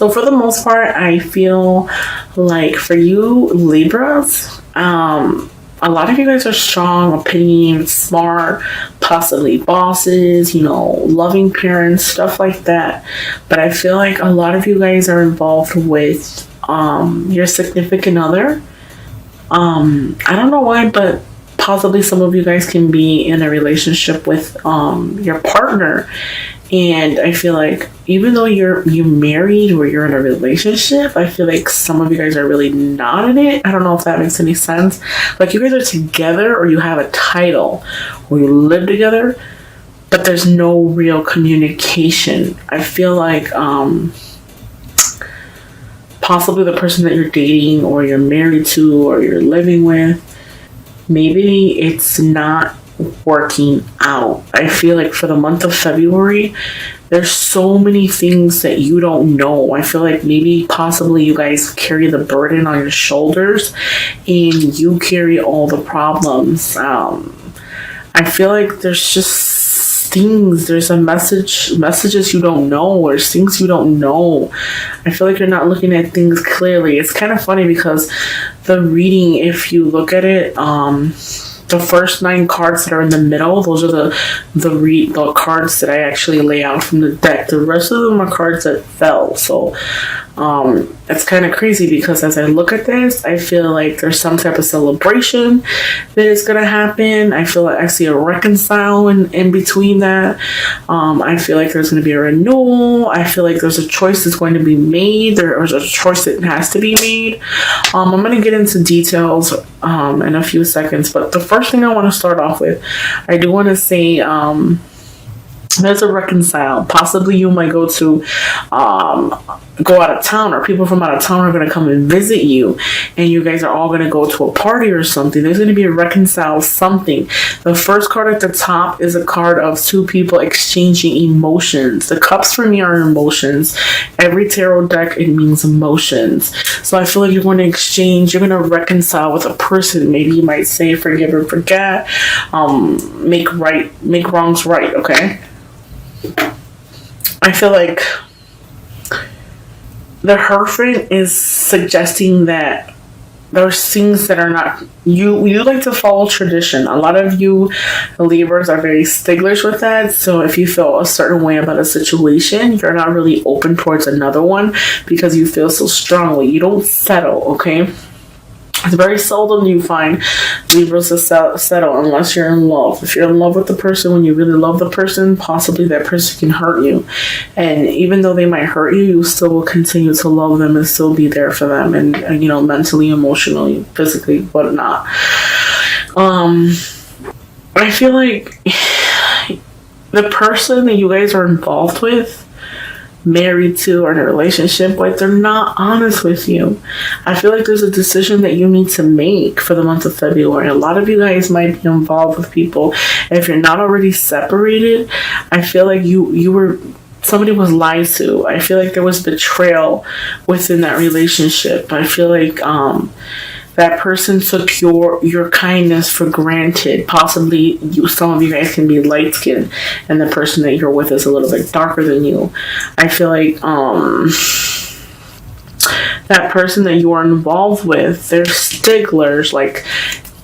So for the most part, I feel like for you Libras, a lot of you guys are strong, opinionated, smart, possibly bosses, loving parents, stuff like that. But I feel like a lot of you guys are involved with your significant other. I don't know why, but possibly some of you guys can be in a relationship with your partner. And I feel like even though you're married or you're in a relationship, I feel like some of you guys are really not in it. I don't know if that makes any sense. Like you guys are together or you have a title or you live together, but there's no real communication. I feel like possibly the person that you're dating or you're married to or you're living with, maybe it's not working out. I feel like for the month of February, there's so many things that you don't know. I feel like maybe possibly you guys carry the burden on your shoulders and you carry all the problems. I feel like there's just things, there's messages you don't know, or things you don't know. I feel like you're not looking at things clearly. It's kind of funny because the reading, if you look at it, the first 9 cards that are in the middle, those are the cards that I actually lay out from the deck. The rest of them are cards that fell. So it's kind of crazy because as I look at this, I feel like there's some type of celebration that is going to happen. I feel like I see a reconcile in between that. I feel like there's going to be a renewal. I feel like there's a choice that's going to be made. There's a choice that has to be made. I'm going to get into details in a few seconds, but the first thing I want to start off with, I do want to say there's a reconcile. Possibly you might go out of town, or people from out of town are going to come and visit you, and you guys are all going to go to a party or something. There's going to be a reconcile something. The first card at the top is a card of 2 people exchanging emotions. The cups for me are emotions. Every tarot deck, it means emotions. So I feel like you're going to exchange, you're going to reconcile with a person. Maybe you might say forgive and forget, make wrongs right, okay? I feel like the Hierophant is suggesting that there's things that are not, you like to follow tradition. A lot of you Libras are very sticklers with that. So if you feel a certain way about a situation, you're not really open towards another one because you feel so strongly. You don't settle, okay? It's very seldom you find Libras to settle unless you're in love. If you're in love with the person, when you really love the person, possibly that person can hurt you. And even though they might hurt you, you still will continue to love them and still be there for them. And mentally, emotionally, physically, whatnot. I feel like the person that you guys are involved with, married to, or in a relationship with, they're not honest with you. I feel like there's a decision that you need to make for the month of February. A lot of you guys might be involved with people. If you're not already separated, I feel like somebody was lied to. I feel like there was betrayal within that relationship. I feel like that person took your kindness for granted. Possibly some of you guys can be light skinned and the person that you're with is a little bit darker than you. I feel like that person that you are involved with, they're sticklers. Like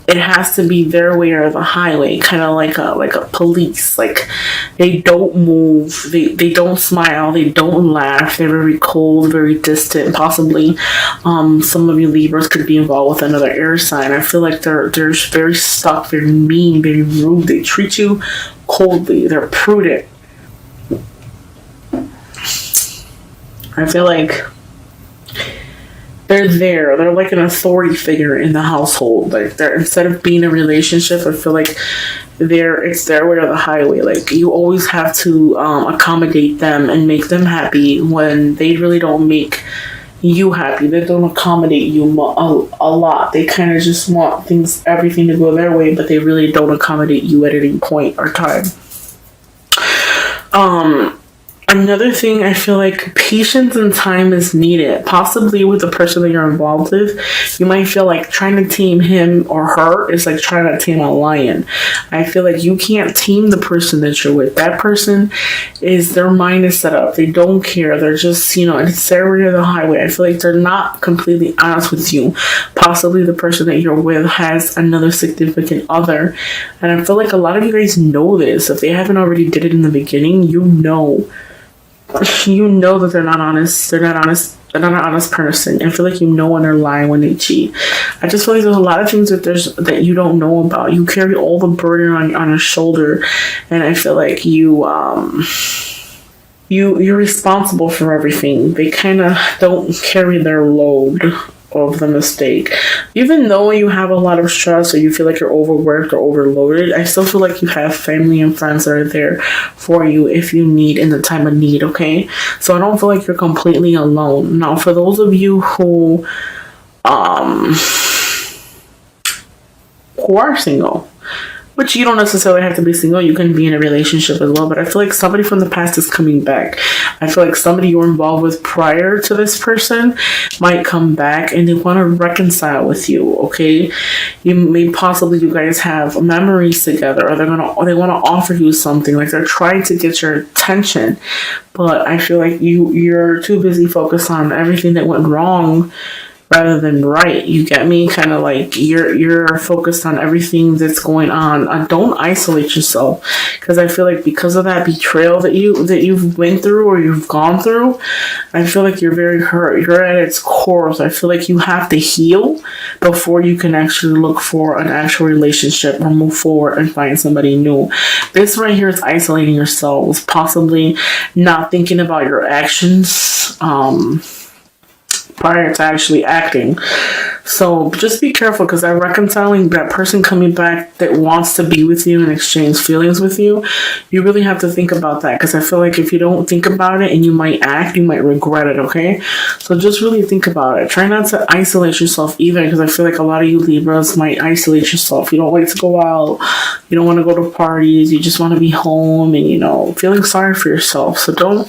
it has to be their way or the highway, kind of like a police. Like they don't move, they don't smile, they don't laugh, they're very cold, very distant. Possibly some of you Libras could be involved with another air sign. I feel like they're very stuck, very mean, very rude. They treat you coldly, they're prudent. I feel like they're like an authority figure in the household. Like they're, instead of being a relationship, I feel like it's their way or the highway. Like you always have to accommodate them and make them happy when they really don't make you happy. They don't accommodate you a lot. They kind of just want everything to go their way, but they really don't accommodate you at any point or time. Another thing, I feel like patience and time is needed. Possibly with the person that you're involved with, you might feel like trying to tame him or her is like trying to tame a lion. I feel like you can't tame the person that you're with. That person is, their mind is set up. They don't care. They're just, it's their way or the highway. I feel like they're not completely honest with you. Possibly the person that you're with has another significant other. And I feel like a lot of you guys know this. If they haven't already did it in the beginning, you know that they're not honest. They're not honest. They're not an honest person. I feel like when they're lying when they cheat. I just feel like there's a lot of things that you don't know about. You carry all the burden on your shoulder, and I feel like you're responsible for everything. They kind of don't carry their load of the mistake. Even though you have a lot of stress or you feel like you're overworked or overloaded, I still feel like you have family and friends that are there for you if you need in the time of need, okay? So I don't feel like you're completely alone. Now, for those of you who are single, which you don't necessarily have to be single, you can be in a relationship as well, but I feel like somebody from the past is coming back. I feel like somebody you were involved with prior to this person might come back and they want to reconcile with you, okay? You guys have memories together, or they want to offer you something, like they're trying to get your attention, but I feel like you're too busy focused on everything that went wrong rather than right. You get me? Kind of like you're focused on everything that's going on. Don't isolate yourself, because I feel like because of that betrayal that you've went through or you've gone through, I feel like you're very hurt. You're at its core. So I feel like you have to heal before you can actually look for an actual relationship or move forward and find somebody new. This right here is isolating yourselves, possibly not thinking about your actions prior to actually acting. So just be careful, because that reconciling, that person coming back that wants to be with you and exchange feelings with you, you really have to think about that, because I feel like if you don't think about it and you might act, you might regret it, okay? So just really think about it. Try not to isolate yourself either, because I feel like a lot of you Libras might isolate yourself. You don't like to go out. You don't want to go to parties. You just want to be home and, feeling sorry for yourself. So don't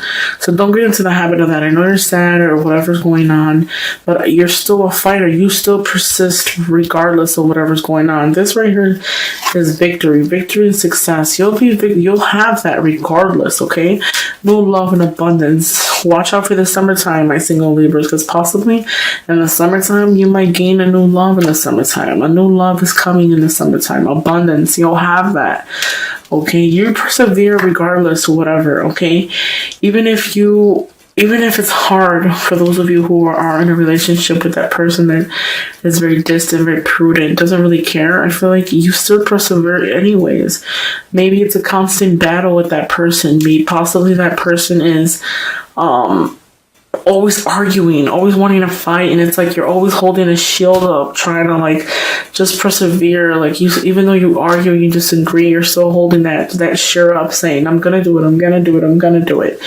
get into the habit of that. I know you're sad or whatever's going on, but you're still a fighter. You still persist regardless of whatever's going on. This right here is victory and success. You'll have that regardless, okay? New love and abundance. Watch out for the summertime, my single Libras, because possibly in the summertime you might gain a new love in the summertime. A new love is coming in the summertime. Abundance, you'll have that. Okay, you persevere regardless of whatever, okay? Even if it's hard for those of you who are in a relationship with that person that is very distant, very prudent, doesn't really care, I feel like you still persevere anyways. Maybe it's a constant battle with that person. Maybe possibly that person is always arguing, always wanting to fight, and it's like you're always holding a shield up, trying to like just persevere. Like even though you argue, you disagree, you're still holding that shield up, saying, I'm gonna do it, I'm gonna do it, I'm gonna do it.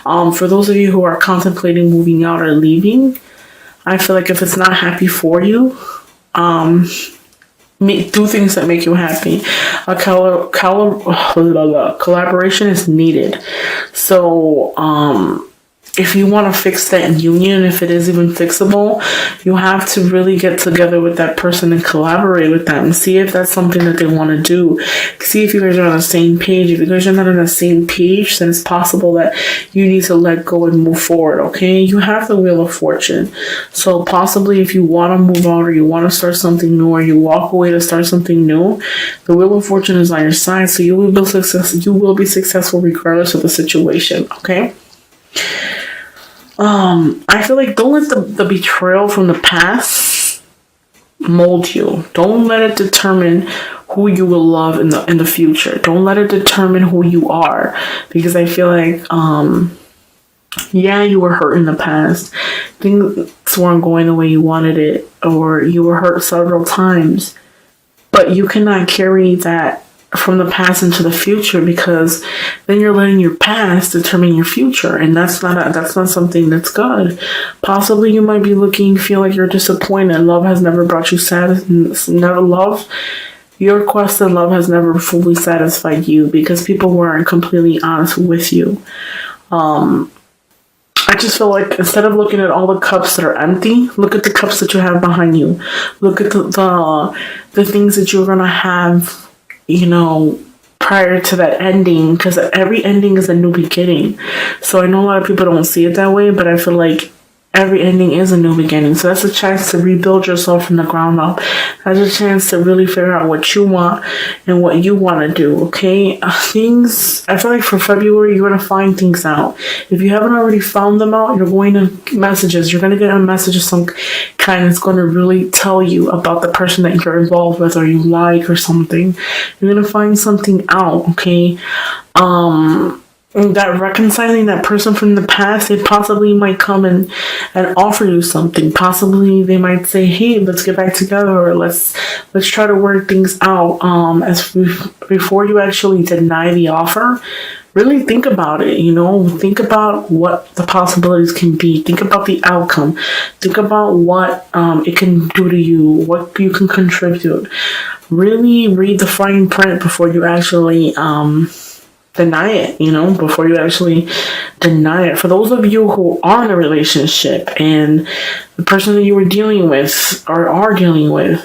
For those of you who are contemplating moving out or leaving, I feel like if it's not happy for you, do things that make you happy. A collaboration is needed. So if you want to fix that union, if it is even fixable, you have to really get together with that person and collaborate with them. See if that's something that they want to do. See if you guys are on the same page. If you guys are not on the same page, then it's possible that you need to let go and move forward, okay? You have the Wheel of Fortune. So possibly if you want to move on or you want to start something new or you walk away to start something new, the Wheel of Fortune is on your side. So you will be successful regardless of the situation, okay? I feel like don't let the betrayal from the past mold you. Don't let it determine who you will love in the future. Don't let it determine who you are, because I feel like you were hurt in the past. Things weren't going the way you wanted it, or you were hurt several times, but you cannot carry that from the past into the future, because then you're letting your past determine your future, and that's not something that's good. Possibly you might be feel like you're disappointed. Love has never brought you your quest of love has never fully satisfied you, because people weren't completely honest with you. I just feel like instead of looking at all the cups that are empty, look at the cups that you have behind you. Look at the things that you're gonna have, prior to that ending, because every ending is a new beginning. So I know a lot of people don't see it that way, but I feel like every ending is a new beginning. So that's a chance to rebuild yourself from the ground up. That's a chance to really figure out what you want and what you want to do, okay? I feel like for February, you're going to find things out. If you haven't already found them out, you're going to messages. You're going to get a message of some kind that's going to really tell you about the person that you're involved with or you like or something. You're going to find something out, okay? That reconciling that person from the past, they possibly might come and offer you something. Possibly they might say, hey, let's get back together, or let's try to work things out. Before you actually deny the offer, really think about it, think about what the possibilities can be. Think about the outcome. Think about what it can do to you, what you can contribute. Really read the fine print before you actually deny it, before you actually deny it. For those of you who are in a relationship and the person that you were dealing with or are dealing with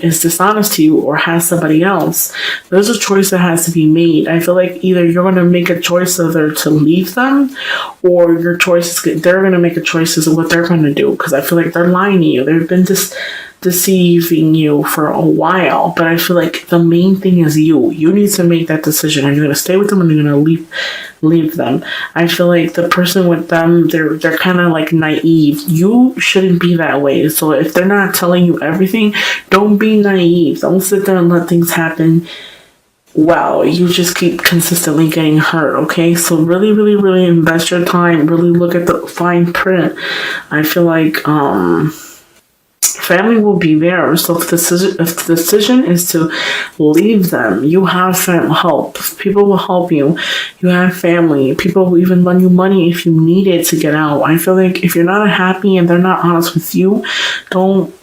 is dishonest to you or has somebody else, there's a choice that has to be made. I feel like either you're going to make a choice either to leave them, or your choice is they're going to make a choice as to what they're going to do, because I feel like they're lying to you. They've been deceiving you for a while, but I feel like the main thing is you need to make that decision. Are you going to stay with them, or are you going to leave them? I feel like the person with them, they're kind of like naive. You shouldn't be that way. So if they're not telling you everything, don't be naive. Don't sit there and let things happen. Wow, you just keep consistently getting hurt, okay? So really, really, really invest your time. Really look at the fine print. I feel like family will be there. So if the decision is to leave them, you have help. People will help you. You have family. People will even lend you money if you need it to get out. I feel like if you're not happy and they're not honest with you, don't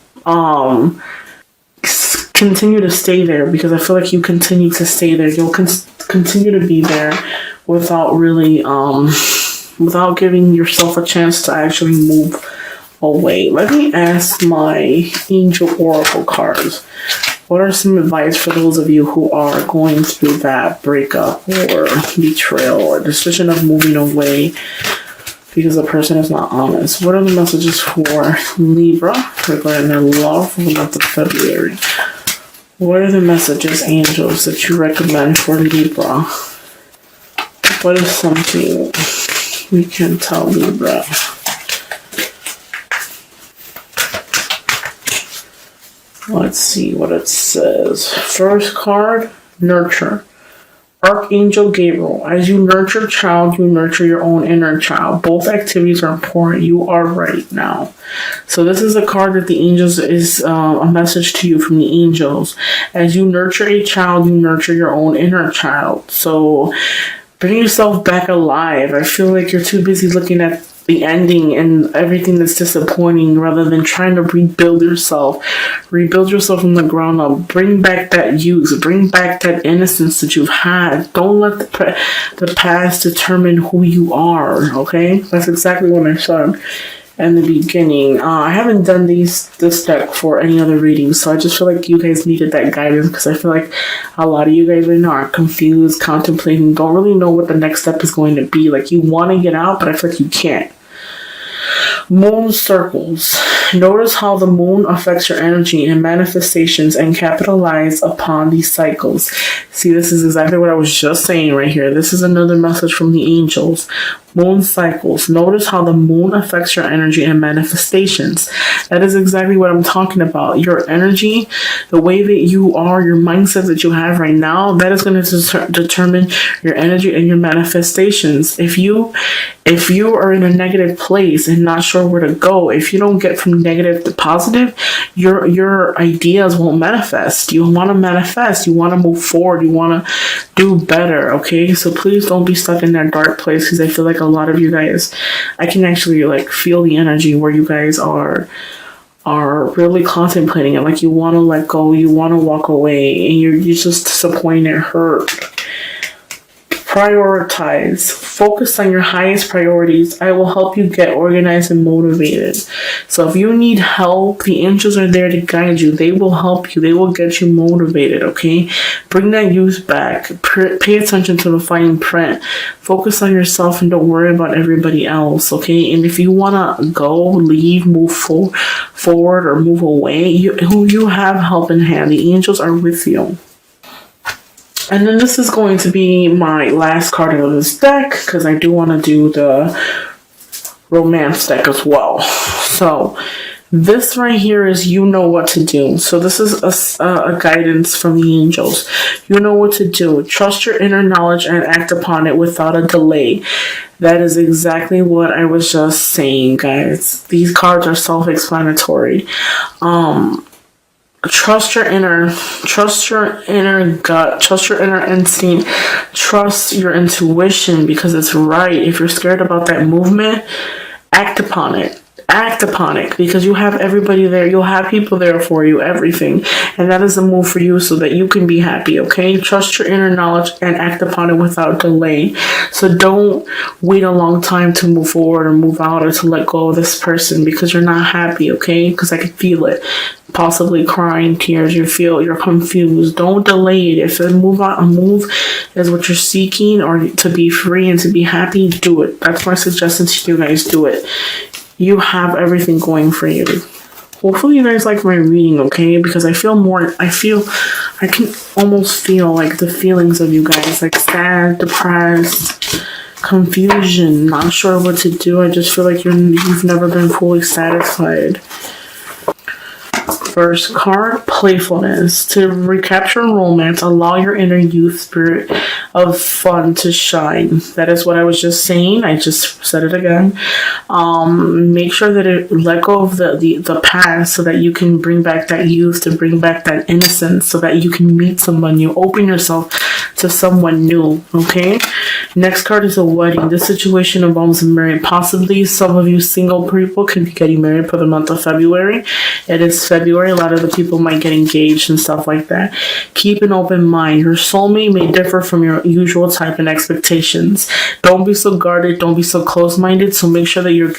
continue to stay there, because I feel like you continue to stay there. You'll continue to be there without really without giving yourself a chance to actually move away. Let me ask my angel oracle cards. What are some advice for those of you who are going through that breakup or betrayal or decision of moving away because the person is not honest? What are the messages for Libra regarding their love for the month of February? What are the messages, angels, that you recommend for Libra? What is something we can tell Libra? Let's see what it says. First card, nurture. Archangel Gabriel. As you nurture child, you nurture your own inner child. Both activities are important. You are right now. So this is a card that the angels is a message to you from the angels. As you nurture a child, you nurture your own inner child. So bring yourself back alive. I feel like you're too busy looking at the ending and everything that's disappointing rather than trying to rebuild yourself from the ground up. Bring back that youth, bring back that innocence that you've had. Don't let the past determine who you are, okay? That's exactly what I said in the beginning. I haven't done this deck for any other readings, so I just feel like you guys needed that guidance, because I feel like a lot of you guys right now are confused, contemplating, don't really know what the next step is going to be. Like, you want to get out, but I feel like you can't. Moon circles. Notice how the moon affects your energy and manifestations, and capitalize upon these cycles. See, this is exactly what I was just saying right here. This is another message from the angels. Moon cycles. Notice how the moon affects your energy and manifestations. That is exactly what I'm talking about. Your energy, the way that you are, your mindset that you have right now, that is going to determine your energy and your manifestations. If you are in a negative place and not sure where to go, if you don't get from negative to positive, your ideas won't manifest. You want to manifest. You want to move forward. You want to do better, okay? So please don't be stuck in that dark place, because I feel like a lot of you guys, I can actually like feel the energy where you guys are really contemplating it. Like, you want to let go, you want to walk away, and you're just disappointed, hurt. Prioritize. Focus on your highest priorities. I will help you get organized and motivated. So if you need help, the angels are there to guide you. They will help you. They will get you motivated, okay? Bring that youth back. Pay attention to the fine print. Focus on yourself and don't worry about everybody else, okay? And if you want to go, leave, move forward or move away, you have help in hand. The angels are with you. And then this is going to be my last card of this deck, because I do want to do the romance deck as well. So this right here is you know what to do. So this is a guidance from the angels. You know what to do. Trust your inner knowledge and act upon it without a delay. That is exactly what I was just saying, guys. These cards are self-explanatory. Trust your inner gut, trust your inner instinct, trust your intuition, because it's right. If you're scared about that movement, act upon it. Act upon it, because you have everybody there. You'll have people there for you, everything. And that is a move for you so that you can be happy, okay? Trust your inner knowledge and act upon it without delay. So don't wait a long time to move forward or move out or to let go of this person because you're not happy, okay? Because I can feel it. Possibly crying tears. You're confused. Don't delay it. If a move is what you're seeking, or to be free and to be happy, do it. That's my suggestion to you guys. Do it. You have everything going for you. Hopefully you guys like my reading, okay? Because I can almost feel like the feelings of you guys, like sad, depressed, confusion, not sure what to do. I just feel like you've never been fully satisfied. First card, playfulness. To recapture romance, allow your inner youth spirit of fun to shine. That is what I was just saying. I just said it again. Make sure that let go of the past so that you can bring back that youth, to bring back that innocence, so that you can meet someone new. Open yourself to someone new, okay? Next card is a wedding. This situation involves marriage. Possibly some of you single people could be getting married for the month of February. It is February. A lot of the people might get engaged and stuff like that. Keep an open mind. Your soulmate may differ from your usual type and expectations. Don't be so guarded. Don't be so close-minded. So make sure that you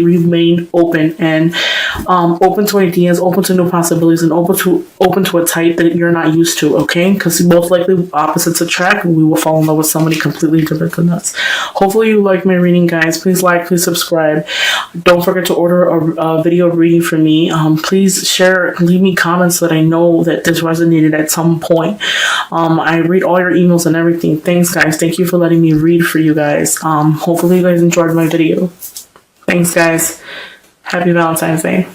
remain open and open to ideas, open to new possibilities, and open to a type that you're not used to, okay? Because most likely opposites attract, and we will fall in love with somebody completely different than us. Hopefully you like my reading, guys. Please like, please subscribe. Don't forget to order a video reading from me. Please share, leave me comments so that I know that this resonated at some point. I read all your emails and everything. Thanks, guys. Thank you for letting me read for you guys. Hopefully you guys enjoyed my video. Thanks, guys. Happy Valentine's Day.